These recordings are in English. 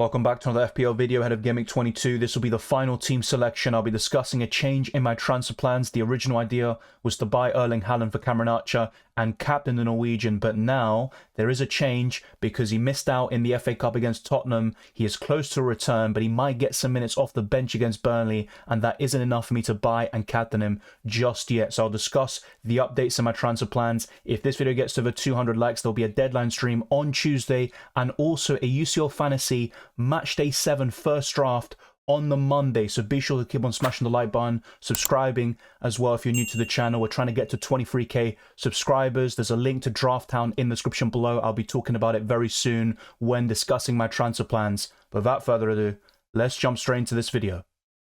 Welcome back to another FPL video ahead of Gameweek 22. This will be the final team selection. I'll be discussing a change in my transfer plans. The original idea was to buy Erling Haaland for Cameron Archer and captain the Norwegian, but now there is a change because he missed out in the FA Cup against Tottenham. He is close to a return, but he might get some minutes off the bench against Burnley, and that isn't enough for me to buy and captain him just yet. So I'll discuss the updates in my transfer plans. If this video gets to over 200 likes, there'll be a deadline stream on Tuesday and also a UCL Fantasy Matchday 7 first draft on the Monday. So be sure to keep on smashing the like button, subscribing as well if you're new to the channel. We're trying to get to 23k subscribers. There's a link to Drafthound in the description below. I'll be talking about it very soon when discussing my transfer plans. But without further ado, let's jump straight into this video.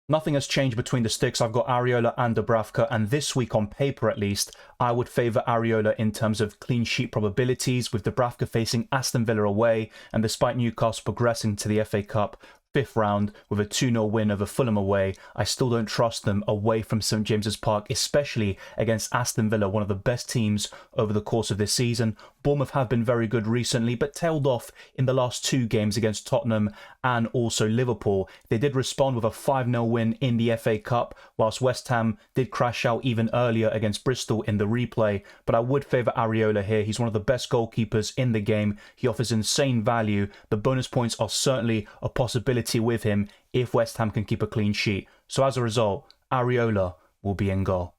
Nothing has changed between the sticks. I've got Areola and Dubravka, and this week, on paper at least, I would favour Areola in terms of clean sheet probabilities, with Dubravka facing Aston Villa away, and despite Newcastle progressing to the FA Cup 5th round with a 2-0 win over Fulham away, I still don't trust them away from St James's Park, especially against Aston Villa, one of the best teams over the course of this season. Bournemouth have been very good recently, but tailed off in the last 2 games against Tottenham and also Liverpool. They did respond with a 5-0 win in the FA Cup, whilst West Ham did crash out even earlier against Bristol in the replay. But I would favour Areola here. He's one of the best goalkeepers in the game. He offers insane value. The bonus points are certainly a possibility with him if West Ham can keep a clean sheet. So as a result, Areola will be in goal.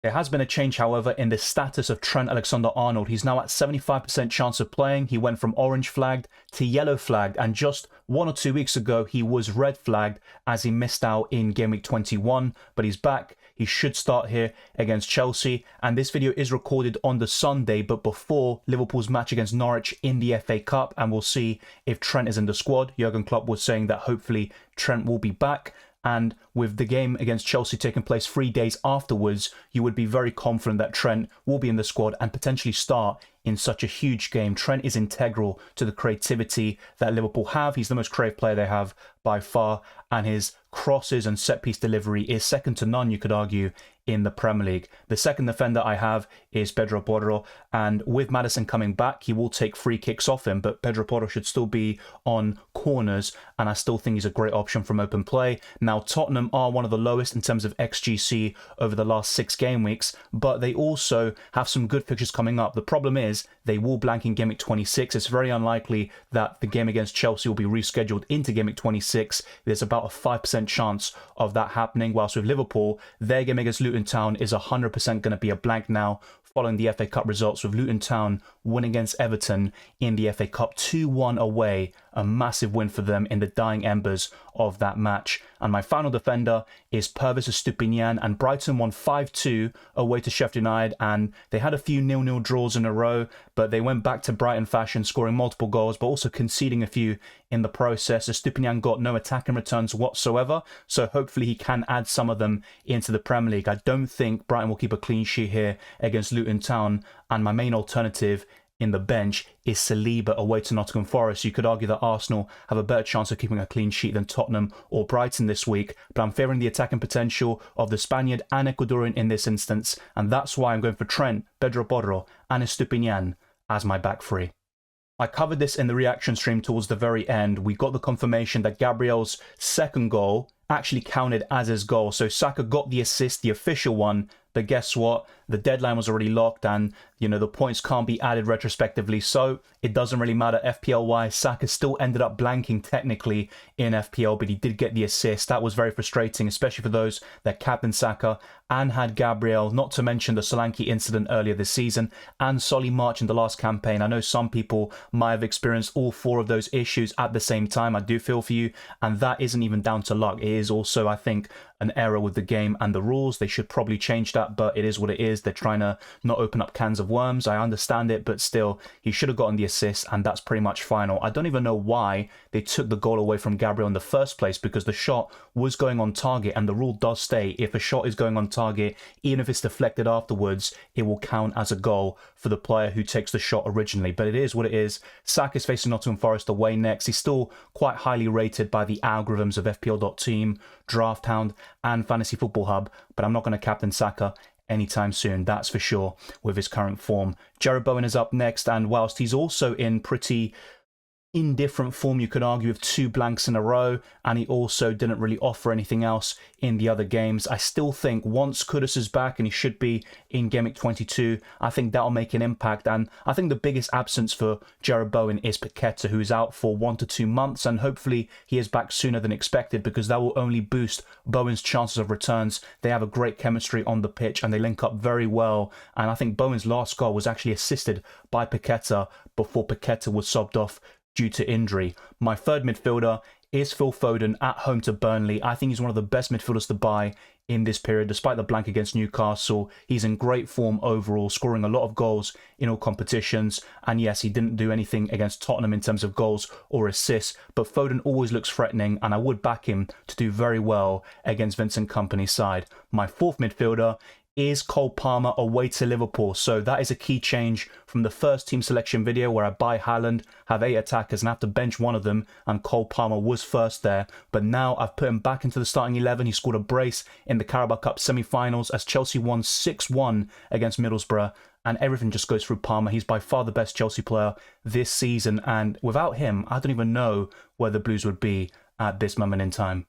There has been a change, however, in the status of Trent Alexander-Arnold. He's now at 75% chance of playing. He went from orange flagged to yellow flagged, and just 1 or 2 weeks ago he was red flagged as he missed out in Game Week 21, but he's back. He should start here against Chelsea, and this video is recorded on the Sunday, but before Liverpool's match against Norwich in the FA Cup, and we'll see if Trent is in the squad. Jurgen Klopp was saying that hopefully Trent will be back, and with the game against Chelsea taking place 3 days afterwards, you would be very confident that Trent will be in the squad and potentially start in such a huge game. Trent is integral to the creativity that Liverpool have. He's the most creative player they have by far, and his crosses and set-piece delivery is second to none, you could argue, in the Premier League. The second defender I have is Pedro Porro, and with Maddison coming back, he will take free kicks off him, but Pedro Porro should still be on corners, and I still think he's a great option from open play. Now, Tottenham are one of the lowest in terms of XGC over the last 6 game weeks, but they also have some good fixtures coming up. The problem is they will blank in Game Week 26. It's very unlikely that the game against Chelsea will be rescheduled into Game Week 26. There's about a 5% chance of that happening, whilst with Liverpool, their game against Luton Town is 100% going to be a blank now, following the FA Cup results, with Luton Town win against Everton in the FA Cup 2-1 away, a massive win for them in the dying embers of that match. And my final defender is Pervis Estupiñán, and Brighton won 5-2 away to Sheffield United, and they had a few 0-0 draws in a row, but they went back to Brighton fashion, scoring multiple goals but also conceding a few in the process. Estupiñán got no attacking returns whatsoever, so hopefully he can add some of them into the Premier League. I don't think Brighton will keep a clean sheet here against Luton Town, and my main alternative in the bench is Saliba away to Nottingham Forest. You could argue that Arsenal have a better chance of keeping a clean sheet than Tottenham or Brighton this week, but I'm favouring the attacking potential of the Spaniard and Ecuadorian in this instance, and that's why I'm going for Trent, Pedro Porro and Estupiñán as my back three. I covered this in the reaction stream towards the very end. We got the confirmation that Gabriel's second goal actually counted as his goal. So Saka got the assist, the official one, but guess what? The deadline was already locked, and the points can't be added retrospectively, so it doesnn't really matter FPL-wise. Saka still ended up blanking technically in FPL, but he did get the assist. That was very frustrating, especially for those that captained Saka and had Gabriel, not to mention the Solanke incident earlier this season and Solly March in the last campaign. I know some people might have experienced all 4 of those issues at the same time. I do feel for you, and that isn't even down to luck. It is also, I think, an error with the game and the rules. They should probably change that, but it is what it is. They're trying to not open up cans of worms. I understand it, but still, he should have gotten the assist, and that's pretty much final. I don't even know why they took the goal away from Gabriel in the first place, because the shot was going on target, and the rule does state if a shot is going on target, even if it's deflected afterwards, it will count as a goal for the player who takes the shot originally. But it is what it is. Saka is facing Nottingham Forest away next. He's still quite highly rated by the algorithms of fpl.team, Drafthound and Fantasy Football Hub, but I'm not going to captain Saka anytime soon, that's for sure, with his current form. Jared Bowen is up next, and whilst he's also in pretty indifferent form, you could argue, with 2 blanks in a row, and he also didn't really offer anything else in the other games. I still think once Kudus is back, and he should be in Game Week 22, I think that'll make an impact. And I think the biggest absence for Jared Bowen is Paqueta, who is out for 1 to 2 months, and hopefully he is back sooner than expected, because that will only boost Bowen's chances of returns. They have a great chemistry on the pitch, and they link up very well, and I think Bowen's last goal was actually assisted by Paqueta before Paqueta was subbed off due to injury. My third midfielder is Phil Foden at home to Burnley. I think he's one of the best midfielders to buy in this period. Despite the blank against Newcastle, he's in great form overall, scoring a lot of goals in all competitions. And yes, he didn't do anything against Tottenham in terms of goals or assists, but Foden always looks threatening, and I would back him to do very well against Vincent Kompany's side. My fourth midfielder is Cole Palmer away to Liverpool. So that is a key change from the first team selection video where I buy Haaland, have 8 attackers and have to bench one of them, and Cole Palmer was first there. But now I've put him back into the starting 11. He scored a brace in the Carabao Cup semi-finals as Chelsea won 6-1 against Middlesbrough, and everything just goes through Palmer. He's by far the best Chelsea player this season, and without him, I don't even know where the Blues would be at this moment in time.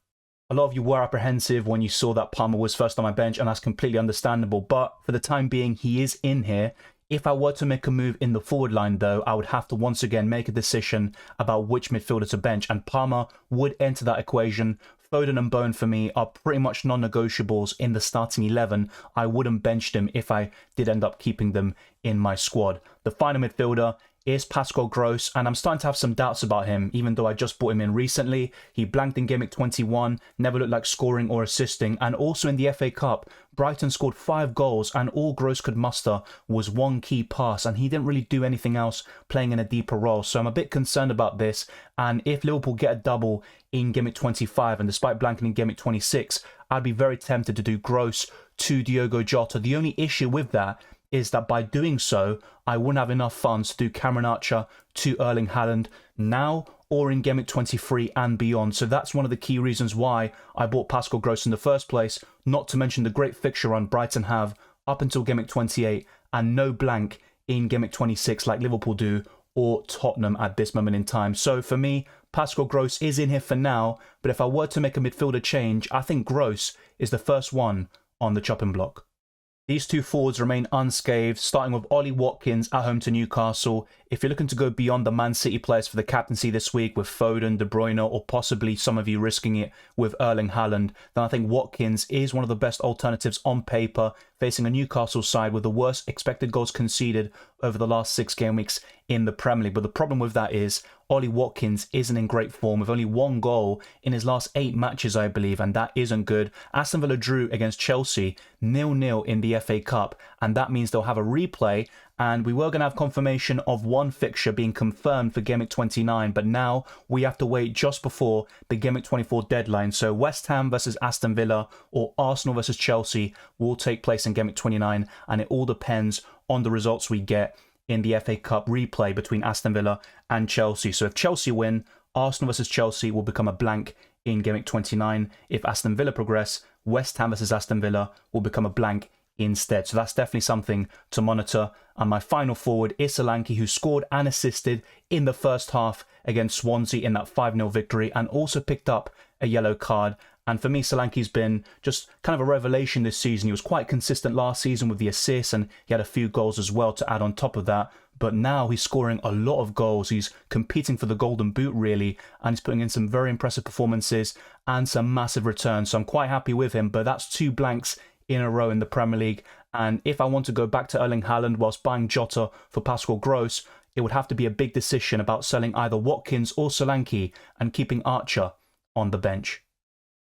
A lot of you were apprehensive when you saw that Palmer was first on my bench, and that's completely understandable. But for the time being, he is in here. If I were to make a move in the forward line, though, I would have to once again make a decision about which midfielder to bench, and Palmer would enter that equation. Foden and Bowen for me are pretty much non-negotiables in the starting 11. I wouldn't bench them if I did end up keeping them in my squad. The final midfielder is Pascal Gross, and I'm starting to have some doubts about him, even though I just brought him in recently. He blanked in Game Week 21, never looked like scoring or assisting, and also in the FA Cup, Brighton scored 5 goals, and all Gross could muster was 1 key pass, and he didn't really do anything else playing in a deeper role. So I'm a bit concerned about this, and if Liverpool get a double in Game Week 25, and despite blanking in Game Week 26, I'd be very tempted to do Gross to Diogo Jota. The only issue with that is that by doing so, I wouldn't have enough funds to do Cameron Archer to Erling Haaland now or in Game Week 23 and beyond. So that's one of the key reasons why I bought Pascal Gross in the first place, not to mention the great fixture run Brighton have up until Game Week 28 and no blank in Game Week 26 like Liverpool do or Tottenham at this moment in time. So for me, Pascal Gross is in here for now, but if I were to make a midfielder change, I think Gross is the first one on the chopping block. These 2 forwards remain unscathed, starting with Ollie Watkins at home to Newcastle. If you're looking to go beyond the Man City players for the captaincy this week with Foden, De Bruyne, or possibly some of you risking it with Erling Haaland, then I think Watkins is one of the best alternatives on paper, facing a Newcastle side with the worst expected goals conceded over the last 6 game weeks in the Premier League. But the problem with that is Ollie Watkins isn't in great form with only 1 goal in his last 8 matches, I believe, and that isn't good. Aston Villa drew against Chelsea 0-0 in the FA Cup, and that means they'll have a replay, and we were going to have confirmation of 1 fixture being confirmed for Game Week 29, but now we have to wait just before the Game Week 24 deadline. So West Ham versus Aston Villa or Arsenal versus Chelsea will take place in Game Week 29, and it all depends on the results we get in the FA Cup replay between Aston Villa and Chelsea. So if Chelsea win, Arsenal versus Chelsea will become a blank in Game Week 29. If Aston Villa progress, West Ham versus Aston Villa will become a blank instead. So that's definitely something to monitor. And my final forward is Solanke, who scored and assisted in the first half against Swansea in that 5-0 victory and also picked up a yellow card. And for me, Solanke's been just kind of a revelation this season. He was quite consistent last season with the assists, and he had a few goals as well to add on top of that. But now he's scoring a lot of goals. He's competing for the Golden Boot, really, and he's putting in some very impressive performances and some massive returns. So I'm quite happy with him, but that's 2 blanks in a row in the Premier League. And if I want to go back to Erling Haaland whilst buying Jota for Pascal Gross, it would have to be a big decision about selling either Watkins or Solanke and keeping Archer on the bench.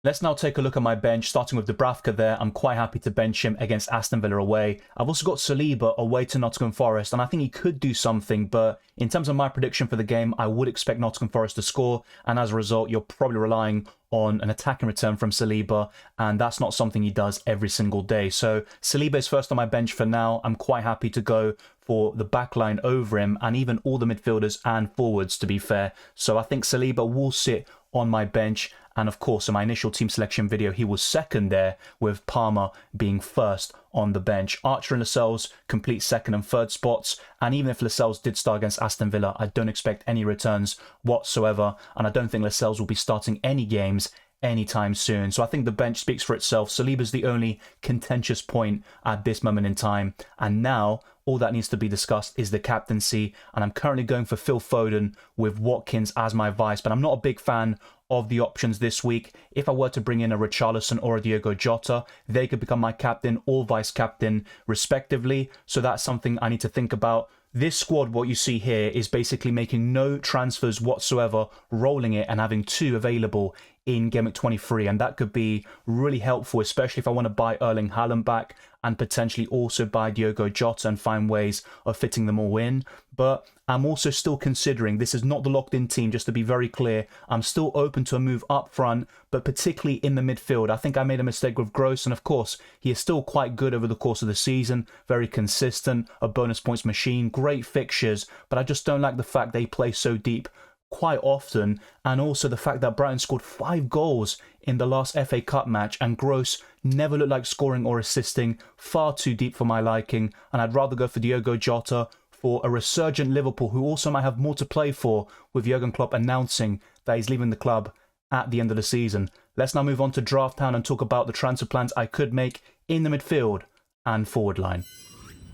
Let's now take a look at my bench, starting with Dubravka there. I'm quite happy to bench him against Aston Villa away. I've also got Saliba away to Nottingham Forest, and I think he could do something, but in terms of my prediction for the game, I would expect Nottingham Forest to score, and as a result, you're probably relying on an attacking return from Saliba, and that's not something he does every single day. So Saliba is first on my bench for now. I'm quite happy to go for the back line over him, and even all the midfielders and forwards, to be fair. So I think Saliba will sit on my bench, And of course, in my initial team selection video, he was second there, with Palmer being first on the bench. Archer and Lascelles complete second and third spots. And even if Lascelles did start against Aston Villa, I don't expect any returns whatsoever. And I don't think Lascelles will be starting any games anytime soon. So I think the bench speaks for itself. Saliba's the only contentious point at this moment in time. And now all that needs to be discussed is the captaincy. And I'm currently going for Phil Foden with Watkins as my vice. But I'm not a big fan of the options this week. If I were to bring in a Richarlison or a Diogo Jota, they could become my captain or vice captain respectively. So that's something I need to think about. This squad, what you see here, is basically making no transfers whatsoever, rolling it and having 2 available in Game Week 23. And that could be really helpful, especially if I want to buy Erling Haaland back and potentially also buy Diogo Jota and find ways of fitting them all in. But I'm also still considering, this is not the locked-in team, just to be very clear, I'm still open to a move up front, but particularly in the midfield. I think I made a mistake with Gross, and of course, he is still quite good over the course of the season, very consistent, a bonus points machine, great fixtures, but I just don't like the fact they play so deep quite often, and also the fact that Brighton scored 5 goals in the last FA Cup match, and Gross never looked like scoring or assisting, far too deep for my liking, and I'd rather go for Diogo Jota, for a resurgent Liverpool who also might have more to play for, with Jurgen Klopp announcing that he's leaving the club at the end of the season. Let's now move on to Drafthound and talk about the transfer plans I could make in the midfield and forward line.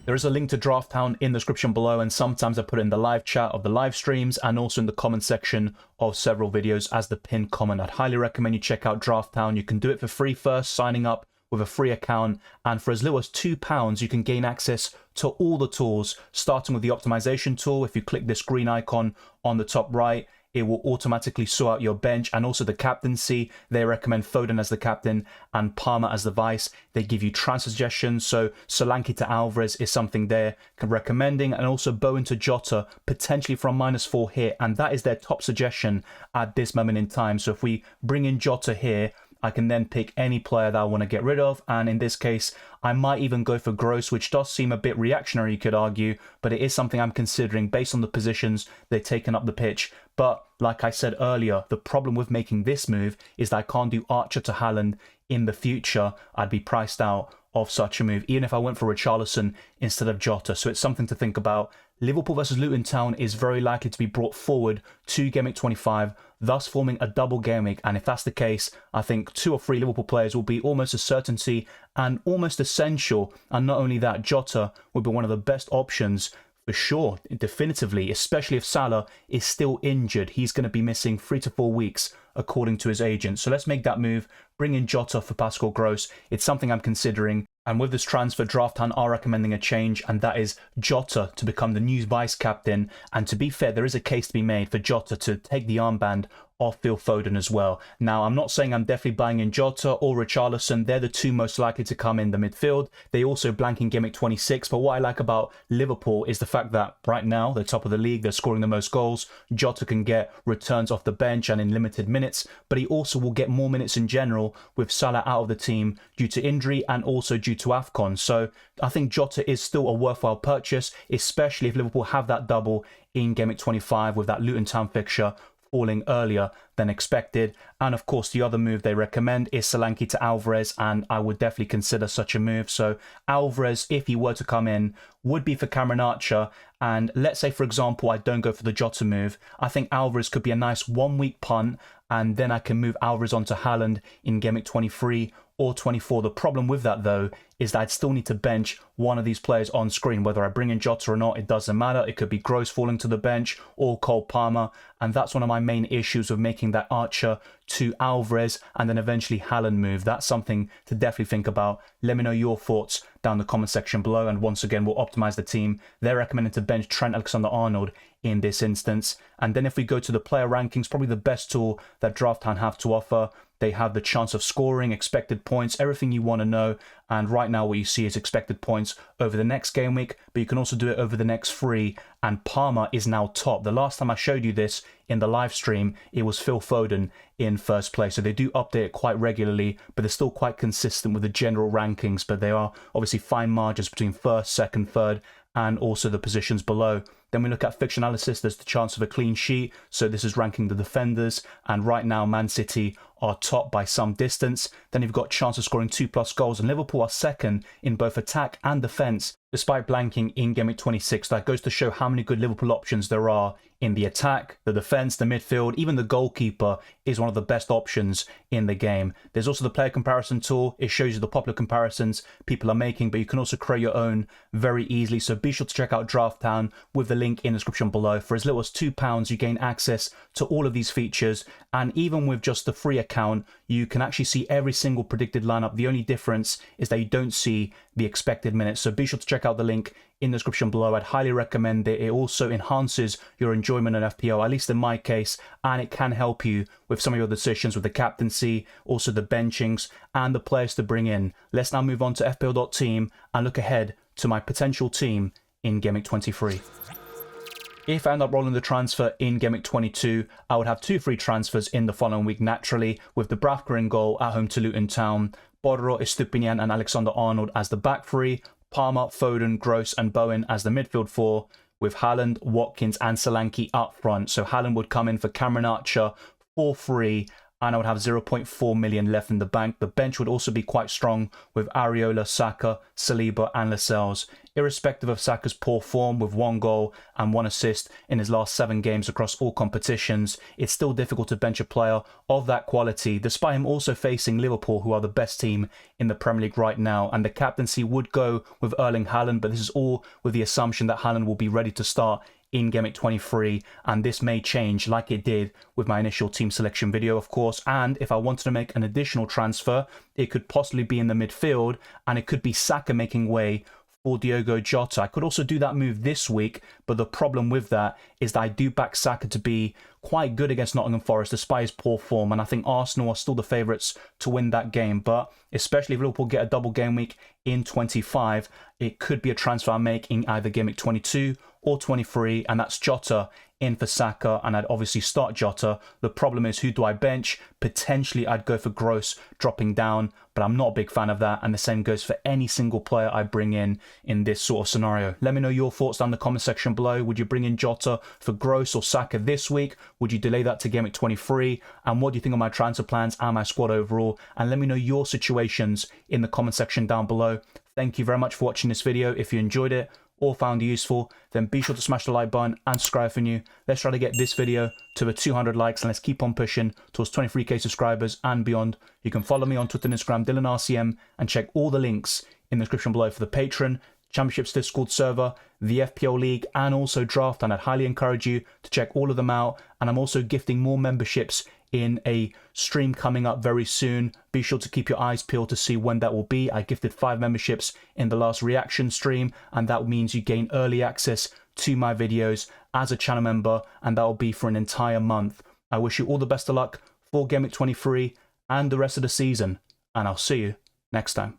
There is a link to Drafthound in the description below, and sometimes I put it in the live chat of the live streams and also in the comment section of several videos as the pinned comment. I'd highly recommend you check out Drafthound. You can do it for free first, signing up with a free account, and for as little as £2 you can gain access to all the tools, starting with the optimization tool. If you click this green icon on the top right, it will automatically sort out your bench, and also the captaincy. They recommend Foden as the captain and Palmer as the vice. They give you transfer suggestions, so Solanke to Alvarez is something they're recommending, and also Bowen to Jota, potentially from -4 here, and that is their top suggestion at this moment in time. So if we bring in Jota here, I can then pick any player that I want to get rid of, and in this case I might even go for Gross, which does seem a bit reactionary, you could argue, but it is something I'm considering based on the positions they've taken up the pitch. But like I said earlier, the problem with making this move is that I can't do Archer to Haaland in the future. I'd be priced out of such a move, even if I went for Richarlison instead of Jota. So it's something to think about. Liverpool versus Luton Town is very likely to be brought forward to Game Week 25, thus forming a double game week. And if that's the case, I think 2 or 3 Liverpool players will be almost a certainty and almost essential. And not only that, Jota will be one of the best options for sure, definitively, especially if Salah is still injured. He's going to be missing 3 to 4 weeks, according to his agent. So let's make that move, bring in Jota for Pascal Gross. It's something I'm considering. And with this transfer, Drafthound are recommending a change, and that is Jota to become the new vice-captain. And to be fair, there is a case to be made for Jota to take the armband off Phil Foden as well. Now, I'm not saying I'm definitely buying in Jota or Richarlison. They're the 2 most likely to come in the midfield. They also blank in Game Week 26. But what I like about Liverpool is the fact that right now, they're top of the league. They're scoring the most goals. Jota can get returns off the bench and in limited minutes. But he also will get more minutes in general with Salah out of the team due to injury and also due to AFCON. So I think Jota is still a worthwhile purchase, especially if Liverpool have that double in Game Week 25 with that Luton Town fixture falling earlier than expected. And of course, the other move they recommend is Solanke to Alvarez, and I would definitely consider such a move. So Alvarez, if he were to come in, would be for Cameron Archer. And let's say, for example, I don't go for the Jota move. I think Alvarez could be a nice 1-week punt, and then I can move Alvarez onto Haaland in Game Week 23 or 24. The problem with that, though, is that I'd still need to bench one of these players on screen. Whether I bring in Jota or not, it doesn't matter. It could be Gross falling to the bench or Cole Palmer. And that's one of my main issues with making that Archer to Alvarez and then eventually Haaland move. That's something to definitely think about. Let me know your thoughts down in the comment section below. And once again, we'll optimize the team. They're recommending to bench Trent Alexander-Arnold in this instance. And then if we go to the player rankings, probably the best tool that Drafthound have to offer. They have the chance of scoring, expected points, everything you want to know. And right now what you see is expected points over the next game week, but you can also do it over the next 3. And Palmer is now top. The last time I showed you this in the live stream, it was Phil Foden in first place. So they do update it quite regularly, but they're still quite consistent with the general rankings. But there are obviously fine margins between first, second, third, and also the positions below. Then we look at fixture analysis. There's the chance of a clean sheet. So this is ranking the defenders. And right now, Man City are top by some distance. Then you've got chance of scoring 2+ goals, and Liverpool are second in both attack and defence, despite blanking in Game Week 26. That goes to show how many good Liverpool options there are in the attack, the defence, the midfield. Even the goalkeeper is one of the best options in the game. There's also the player comparison tool. It shows you the popular comparisons people are making, but you can also create your own very easily. So be sure to check out Drafthound with the link in the description below. For as little as £2, you gain access to all of these features. And even with just the free account, you can actually see every single predicted lineup. The only difference is that you don't see the expected minutes. So be sure to check out the link in the description below. I'd highly recommend it. It also enhances your enjoyment of FPL, at least in my case, and it can help you with some of your decisions with the captaincy, also the benchings, and the players to bring in. Let's now move on to fpl.team and look ahead to my potential team in Game Week 23. If I end up rolling the transfer in Game Week 22, I would have 2 free transfers in the following week naturally, with Dubravka in goal at home to Luton Town, Borro, Estupiñán and Alexander-Arnold as the back 3, Palmer, Foden, Gross and Bowen as the midfield 4, with Haaland, Watkins and Solanke up front. So Haaland would come in for Cameron Archer for free, and I would have 0.4 million left in the bank. The bench would also be quite strong with Areola, Saka, Saliba and Lascelles. Irrespective of Saka's poor form with 1 goal and 1 assist in his last 7 games across all competitions, it's still difficult to bench a player of that quality, despite him also facing Liverpool, who are the best team in the Premier League right now. And the captaincy would go with Erling Haaland, but this is all with the assumption that Haaland will be ready to start in Game Week 23, and this may change like it did with my initial team selection video, of course. And if I wanted to make an additional transfer, it could possibly be in the midfield, and it could be Saka making way for Diogo Jota. I could also do that move this week, but the problem with that is that I do back Saka to be quite good against Nottingham Forest despite his poor form, and I think Arsenal are still the favourites to win that game. But especially if Liverpool get a double game week in 25, it could be a transfer I make in either Game Week 22 or 23, and that's Jota in for Saka, and I'd obviously start Jota. The problem is, who do I bench? Potentially I'd go for Gross dropping down, but I'm not a big fan of that, and the same goes for any single player I bring in this sort of scenario. Let me know your thoughts down in the comment section below. Would you bring in Jota for Gross or Saka this week? Would you delay that to Game Week 23? And what do you think of my transfer plans and my squad overall? And let me know your situations in the comment section down below. Thank you very much for watching this video. If you enjoyed it or found it useful, then be sure to smash the like button and subscribe if you're new. Let's try to get this video to the 200 likes, and let's keep on pushing towards 23k subscribers and beyond. You can follow me on Twitter and Instagram, DylanRCM, and check all the links in the description below for the Patreon, Championships Discord server, the FPL League, and also Draft. And I'd highly encourage you to check all of them out. And I'm also gifting more memberships in a stream coming up very soon. Be sure to keep your eyes peeled to see when that will be. I gifted 5 memberships in the last reaction stream, and that means you gain early access to my videos as a channel member, and that will be for an entire month. I wish you all the best of luck for Game Week 23 and the rest of the season, and I'll see you next time.